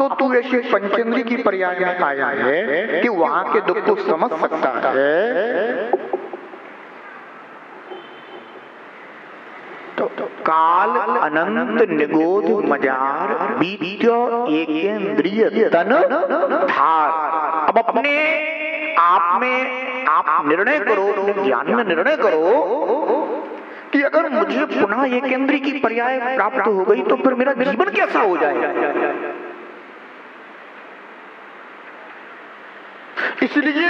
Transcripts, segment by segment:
तो तू ऐसे पंचेंद्री की पर्याय में आया है कि वहां के दुख को समझ सकता है। तो काल अनंत निगोध मजार बीत्यो एकेंद्रिय तन धार। अब अपने आप में आप निर्णय करो, ज्ञान में निर्णय करो कि अगर मुझे पुनः एकेंद्री की पर्याय प्राप्त हो गई तो फिर मेरा जीवन कैसा हो जाएगा। इसलिए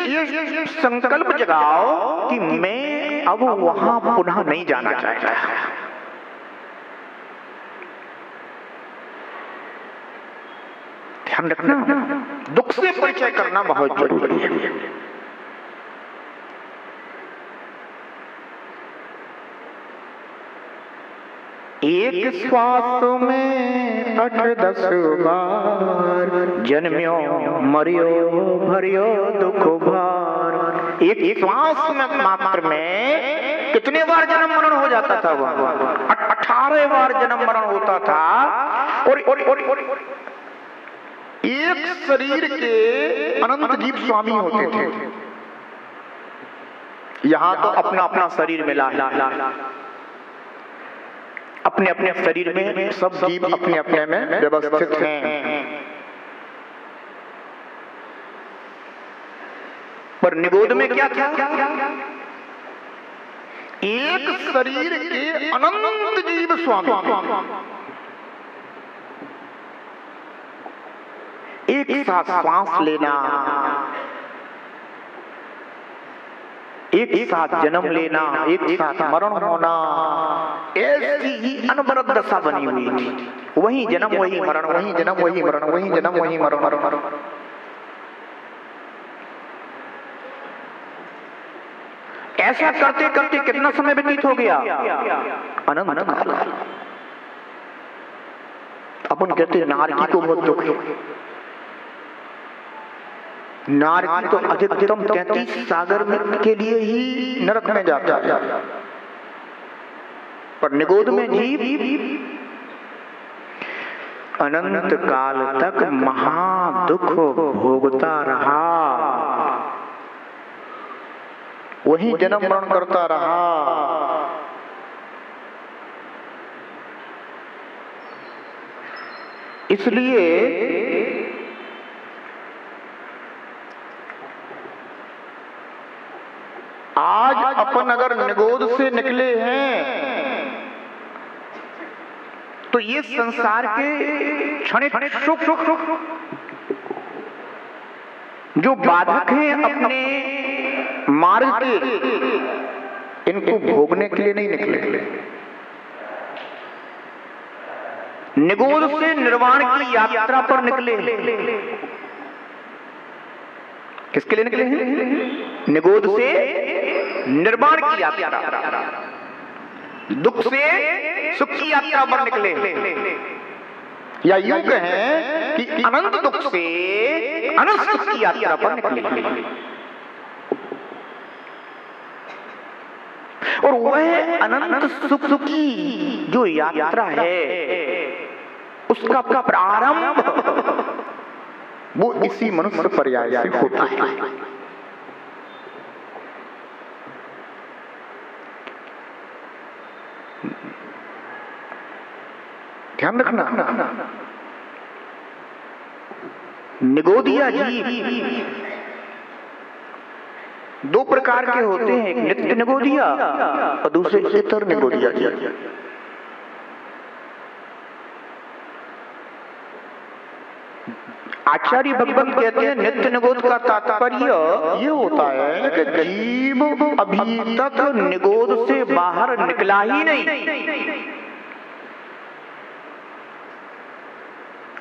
ये संकल्प जगाओ कि मैं अब वहां पुनः नहीं जाना चाहता। ध्यान रखना, दुख से परिचय करना बहुत जरूरी है। एक श्वास में 8-10 बार जन्म्यो मरियो भरियो दुख भार। एक श्वास में मात्र में कितने बार जन्म मरण हो जाता था? वह 18 बार जन्म मरण होता था। और एक शरीर के अनंत जीव स्वामी होते थे। यहां तो अपना अपना शरीर मिला, अपने अपने शरीर में सब जीव अपने अपने में व्यवस्थित हैं। पर निगोध में क्या था? एक शरीर के अनंत जीव स्वामी। एक साथ सांस लेना, एक साथ जन्म लेना, एक साथ मरण होना, ऐसी ही अनवरत दशा बनी हुई थी। वही जन्म वही मरण, वही जन्म वही मरण, वही जन्म वही मरण। ऐसा करते करते कितना समय व्यतीत हो गया? अनंत काल। अपन कहते नारकी को बहुत दुख है। नारकी तो अधिकतम 33 सागर में के लिए ही नरक में जाता है। पर निगोध में जीव अनंत काल तक महा दुख भोगता रहा, वही जन्म मरण करता रहा। इसलिए आज अपन अगर निगोध से निकले हैं तो ये संसार के क्षणिक सुख जो बाधक हैं अपने मार्ग के, इनको भोगने के लिए नहीं निकले। निगोध से निर्वाण की यात्रा पर निकले। किसके लिए निकले हैं? निगोध से निर्वाण की यात्रा, दुख से सुख की यात्रा पर निकले। या यूं कहें कि अनंत दुख से अनंत सुख की यात्रा पर निकले। और वह अनंत सुख की जो यात्रा है उसका प्रारंभ वो इसी मनुष्य पर्याय से होता है। ध्यान रखना, निगोदिया जीव दो प्रकार के होते हैं, एक नित्य निगोदिया और दूसरे इतर निगोदिया जीव। आचार्य भगवंत कहते हैं नित्य निगोध का तात्पर्य ये होता है कि जीव अभी तक निगोध से बाहर निकला ही नहीं।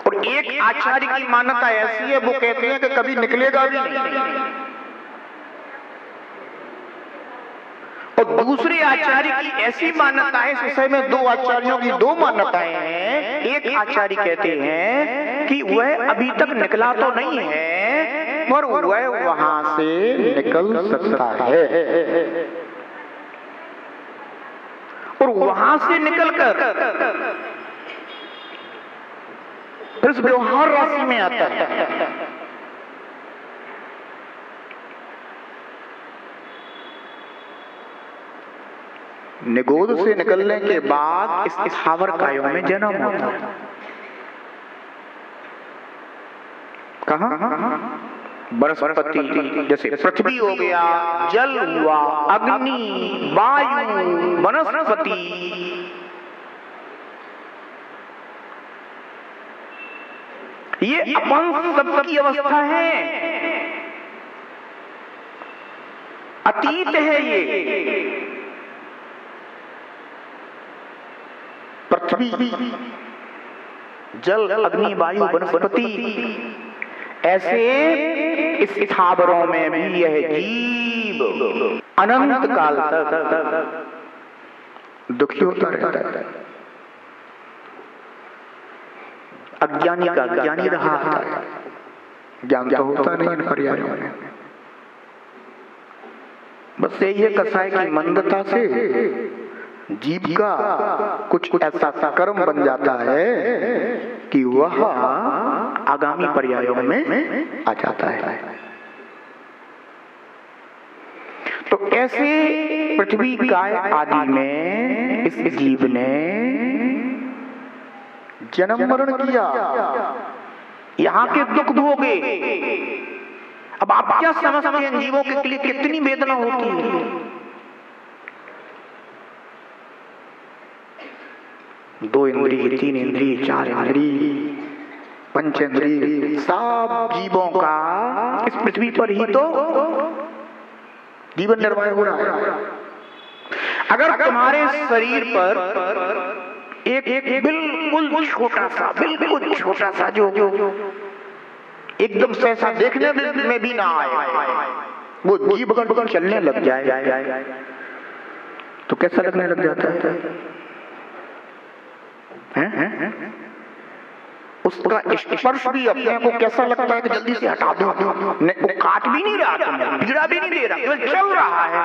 और एक आचार्य की मान्यता ऐसी है, वो कहते हैं कि कभी निकलेगा भी नहीं। और दूसरे आचार्य की ऐसी मान्यता है, इस विषय में दो आचार्यों की दो मान्यताएं हैं। एक आचार्य कहते हैं कि वह अभी तक निकला तो नहीं है पर वह वहां से निकल सकता है, और वहां से निकलकर फिर इस व्यवहार राशि में आता है। निगोद से निकलने के बाद इस स्थावर कायों में जन्म होता है। कहाँ? वनस्पति, जैसे पृथ्वी हो गया, जल हुआ, अग्नि, वायु, वनस्पति, ये अपन सबकी अवस्था है, अतीत है ये। पृथ्वी, जल, अग्नि, वायु, वनस्पति, ऐसे इस स्थावरों में भी यह जीव अनंत काल तक दुखी होता रहता है। अज्ञानी का ज्ञानी रहा है, ज्ञान तो होता नहीं इन पर्यायों में। बस यही है कसाय की मंदता से जीव का कुछ ऐसा कर्म बन जाता है कि वह आगामी पर्यायों में आ जाता है। तो ऐसे पृथ्वी काय आदि में इस जीव ने जन्म मरण किया, यहाँ के दुख भोगे। अब आप क्या समझते हैं जीवों के लिए कितनी वेदना होती है? 2 इंद्रिय, 3 इंद्रिय, 4 इंद्रिय, पंचेंद्रिय, सब जीवों का इस पृथ्वी पर ही तो जीवन निर्वाह हो रहा है। अगर तुम्हारे शरीर पर एक बिल्कुल छोटा सा जो एकदम से ऐसा देखने में भी ना आए, वो जीव अगर चलने लग जाए तो कैसा लगने लग जाता है? उसका स्पर्श भी अपने को कैसा लगता है कि जल्दी से हटा दो। वो काट भी नहीं रहा, तुम्हें पीड़ा भी नहीं दे रहा, केवल चल रहा है।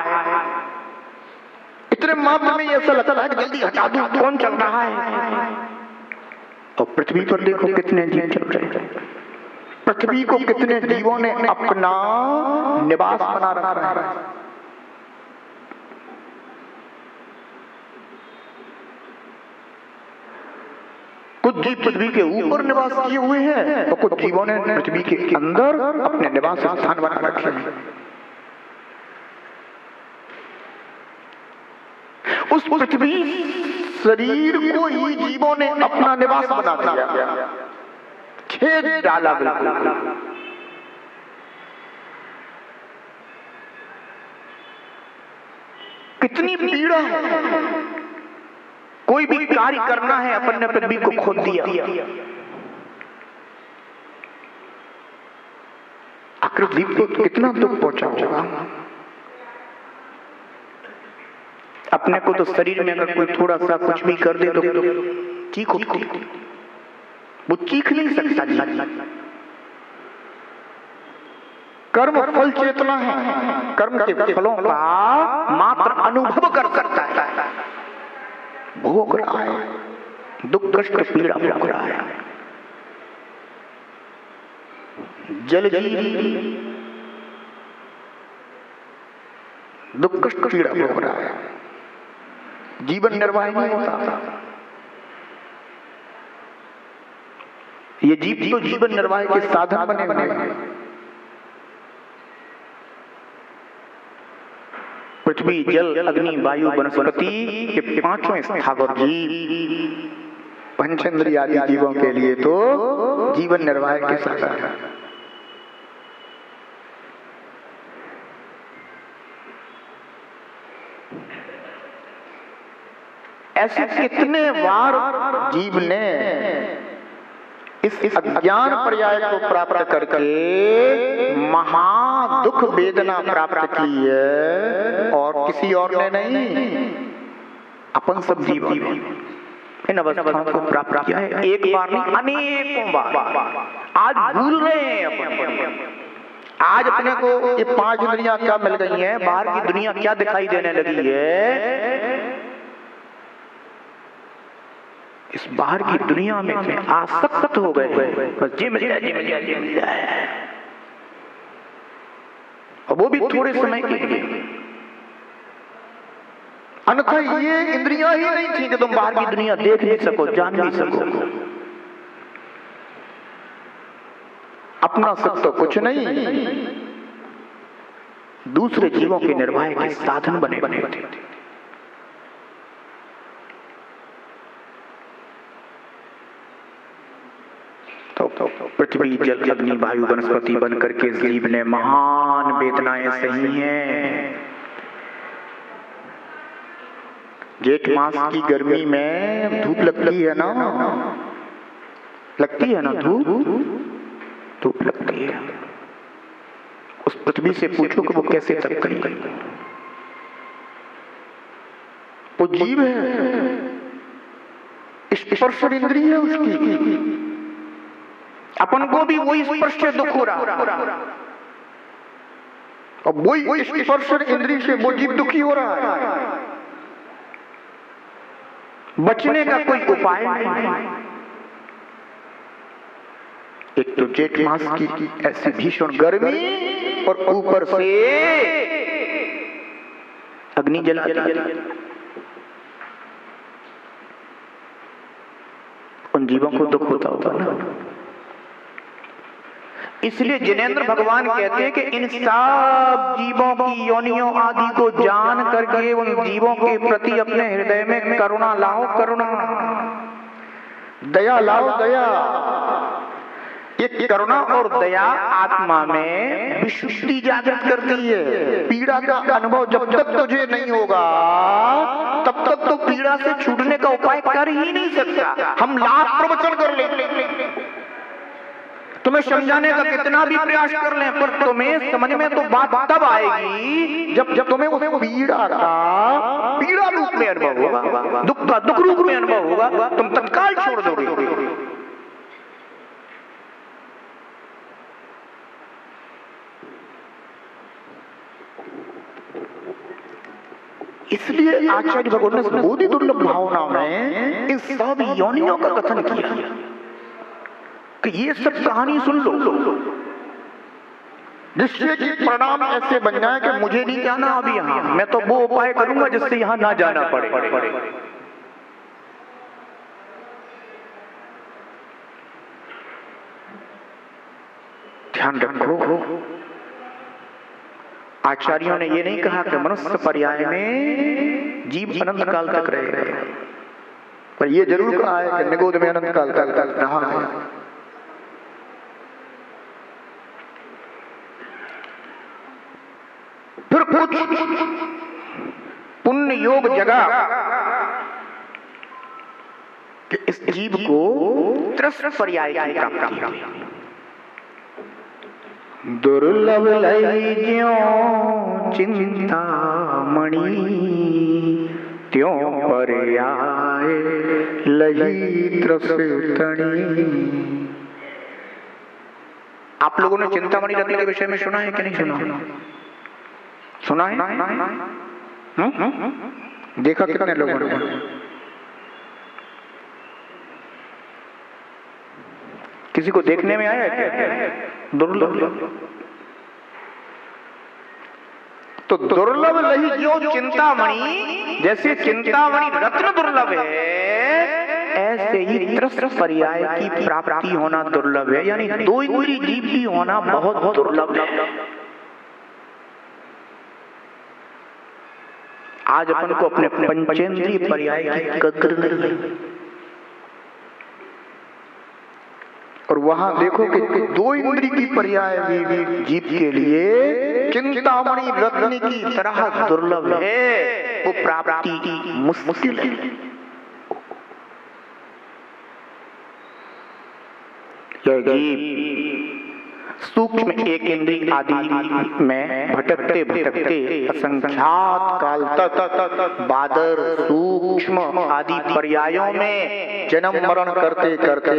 इतने मात्र में ऐसा लगता है कि जल्दी हटा दो, कौन चल रहा है? और पृथ्वी पर देखो कितने जीव चल रहे हैं। पृथ्वी को कितने जीवों ने अपना निवास बना रखा है। कुछ जीव पृथ्वी के ऊपर निवास किए हुए हैं और कुछ जीवों ने पृथ्वी के अंदर अपने निवास स्थान बना रखे हैं। उस पृथ्वी शरीर को ही जीवों ने अपना निवास बना दिया, छेद डाला बिल्कुल। कितनी पीड़ा है। कोई भी कार्य करना है, अपन ने पृथ्वी को खोद दिया। आखिर जीव को कितना दुख पहुंचा होगा। अपने को तो शरीर में अगर कोई थोड़ा सा कुछ भी कर दे तो चीख उठती, वो चीख नहीं सकता जी। कर्म फल चेतना है, कर्म के फलों का मात्र अनुभव कर सकता है। भोग रहा है, दुख कष्ट पीड़ा भोग रहा है। जल जीव दुख कष्ट पीड़ा भोग रहा है, जीवन निर्वाह नहीं होता। ये जीव तो जीवन निर्वाह के साधन बने हुए हैं। पृथ्वी, जल, अग्नि, वायु, वनस्पति के पांचों स्थावर जीव पंचेंद्रिय आदि जीवों के लिए तो जीवन निर्वाह के साधन है। ऐसे कितने बार जीव ने इस अज्ञान पर्याय को प्राप्त करके महा दुख वेदना प्राप्त की है, और किसी और ने नहीं, अपन सब जीव इन अवस्थाओं को प्राप्त किया है। एक बार नहीं, अनेकों बार। आज भूल रहे हैं अपन। आज अपने को ये 5 इंद्रियां क्या मिल गई हैं, बाहर की दुनिया क्या दिखाई देने लगी है, इस बाहर की दुनिया में आसक्त हो गए, बस जी मिल जाए, जी मिल जाए, जी मिल जाए, और वो भी थोड़े समय के लिए। अन्यथा ये इंद्रियां ही नहीं थी कि तुम बाहर की दुनिया देख भी सको, जान भी सको। अपना सुख तो कुछ नहीं, दूसरे जीवों के निर्वाह के साधन बने बने थे। तो पृथ्वी जल अग्नि वायु वनस्पति बन करके जीव ने महान वेदनाएं सही हैं। जेठ मास की गर्मी में धूप लगती है ना, लगती है ना धूप लगती है। उस पृथ्वी से पूछो कि वो कैसे तप करेगी। वो जीव है, स्पर्श इंद्रिय है उसकी। अपन को भी वही स्पर्श से दुख हो रहा, और वही स्पर्श इंद्रिय से वो जीव दुखी हो रहा है। बचने का कोई उपाय नहीं। एक तो जेठ मास की ऐसी भीषण गर्मी, और ऊपर से अग्नि जलाती है। उन जीवों को दुख होता होगा ना। इसलिए जिनेंद्र भगवान कहते हैं कि इन सब जीवों की योनियों आदि को जान करके उन जीवों के प्रति अपने हृदय में करुणा लाओ, करुणा, दया लाओ, दया। ये करुणा और दया आत्मा में विशुद्धि जागृत करती है। पीड़ा का अनुभव जब तक तुझे नहीं होगा, तब तक तो पीड़ा से छूटने का उपाय कर ही नहीं सकता। हम लाख प्रवचन कर लें, तुम्हें समझाने का कितना भी प्रयास कर लें, पर तुम्हें समझ में तो बात तब आएगी जब तुम्हें उस पीड़ा का पीड़ा रूप में अनुभव होगा, दुख का दुख रूप में अनुभव होगा, तुम तत्काल छोड़ दोगे। इसलिए आचार्य भगवान ने बोधि दुर्लभ भावना में इन सब योनियों का कथन किया कि ये सब कहानी सुन लो, जिससे कि परिणाम ऐसे बन जाए कि मुझे नहीं जाना अभी यहाँ, मैं तो वो उपाय करूंगा जिससे यहाँ ना जाना पड़े। ध्यान रखो, आचार्यों ने ये नहीं कहा कि मनुष्य पर्याय में जीव अनंत काल तक रहेगा, पर ये जरूर कहा है कि निगोद में अनंत काल तक रहा है। फिर कुछ पुण्य योग जगा कि इस जीव को त्रस्त पर्याय की प्राप्ति हुई। दुर्लभ लई ज्यों चिंतामणि, त्यों पर्याय लई त्रस्तनि। आप लोगों ने चिंतामणि रत्न के विषय में सुना है कि नहीं सुना? सुना है? देखा कितने लोगों ने? किसी को देखने में आया क्या? दुर्लभ। तो दुर्लभ लही जो चिंतामणि, जैसे चिंतामणि रत्न दुर्लभ है, ऐसे ही त्रस्त पर्याय की प्राप्ति होना दुर्लभ है। यानी दो इंद्रिय जीव भी होना बहुत दुर्लभ है। आज अपन को अपने पंचेंद्रिय पर्याय की कदर नहीं, और वहां देखो कि दो इंद्रिय की पर्याय भी जीव के लिए चिंतामणि रत्न की तरह दुर्लभ है, वो प्राप्ति मुश्किल है। यह जीव सूक्ष्म एक इंद्रिय आदि में भटकते भटकते असंख्यात काल तक बादर सूक्ष्म आदि पर्यायों में जन्म मरण करते करते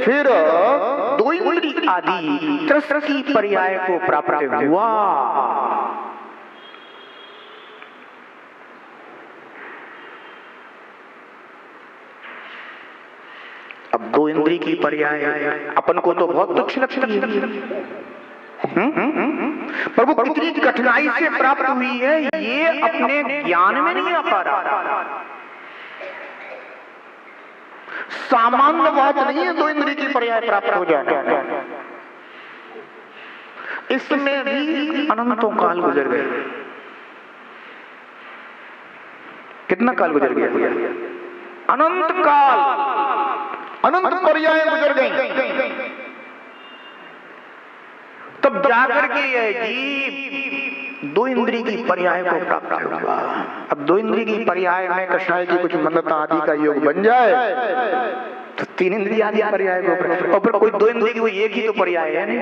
फिर दो इंद्रिय आदि त्रस्त की पर्याय को प्राप्त हुआ। दो इंद्री की पर्याय अपन को तो बहुत तुच्छ लगती है, पर वो कितनी कठिनाई से प्राप्त हुई है ये अपने ज्ञान में नहीं आ पा रहा। सामान्य बात नहीं है दो इंद्री की पर्याय प्राप्त हो जाए, इसमें भी अनंतों काल गुजर गए। कितना काल गुजर गया? अनंत काल, अनंत पर्याय गुजर गई, तब जाकर के यह जीव दो इंद्री की पर्याय को प्राप्त होगा। अब दो इंद्री की पर्याय में कषाय की कुछ मंदता आदि का योग बन जाए तो तीन इंद्रिय आदि पर्याय को, और फिर कोई दो इंद्रिय की कोई एक ही तो पर्याय है नहीं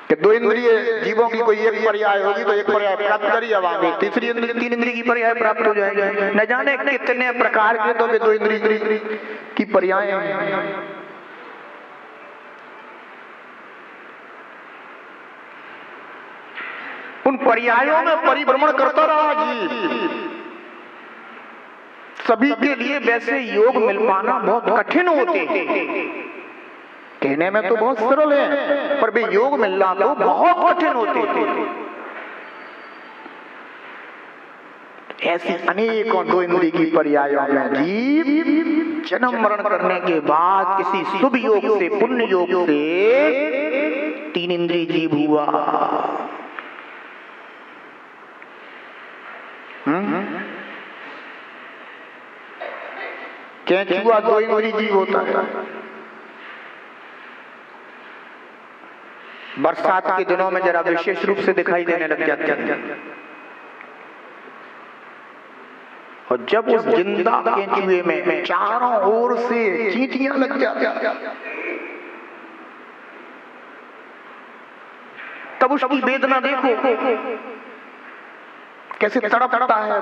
कि दो इंद्रिय जीवों की कोई एक पर्याय होगी तो एक पर्याय प्राप्त करी, अब आगे तीसरी इंद्रिय तीन इंद्रिय की पर्याय प्राप्त हो जाएगी। न जाने कितने प्रकार के तो दो इंद्रिय की पर्याय हैं। उन पर्यायों में परिभ्रमण करता रहा जीव। सभी के लिए वैसे योग मिल पाना बहुत कठिन होते हैं, कहने में तो बहुत सरल है पर वे योग मिलना तो बहुत कठिन होते थे। ऐसी अनेकों दो इंद्रिय की पर्यायों में जीव जन्म मरण करने के बाद किसी शुभ योग से, पुण्य योग से तीन इंद्रिय जीव हुआ। केंचुआ दो इंद्रिय जीव होता है। बरसात के दिनों में जरा विशेष रूप से दिखाई देने लग जाते हैं, और जब उस जिंदा केंचुए में चारों ओर से चींटियां लग जाती हैं तब उसकी वेदना देखो कैसे तड़पता है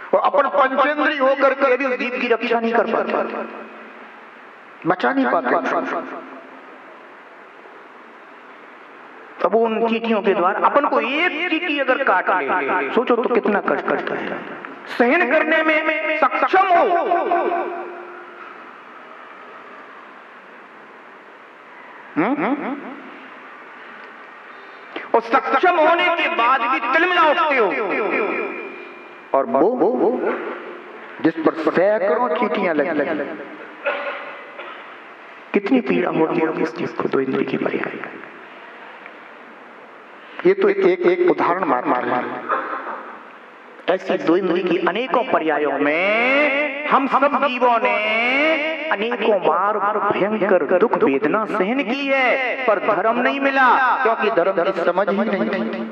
वो, और अपन पंचेंद्रिय होकर के भी उस जीव की रक्षा नहीं कर पाता, बचा नहीं पाता। तब उन चींटियों के द्वारा अपन को एक चींटी अगर काट ले, सोचो तो कितना कष्ट करता है, सहन करने में सक्षम हो। और सक्षम होने के बाद भी तिलमिला उठते हो, और वो जिस पर सैकड़ों चींटियां लगी, कितनी पीड़ा होती है इस चीज को दो इंद्रिय की पर्याय। ये तो एक उदाहरण मात्र है। ऐसी दो इंद्रिय की अनेकों पर्यायों में हम सब जीवों ने अनेकों बार भयंकर दुख वेदना सहन की है, पर धर्म नहीं मिला, क्योंकि धर्म की समझ ही नहीं।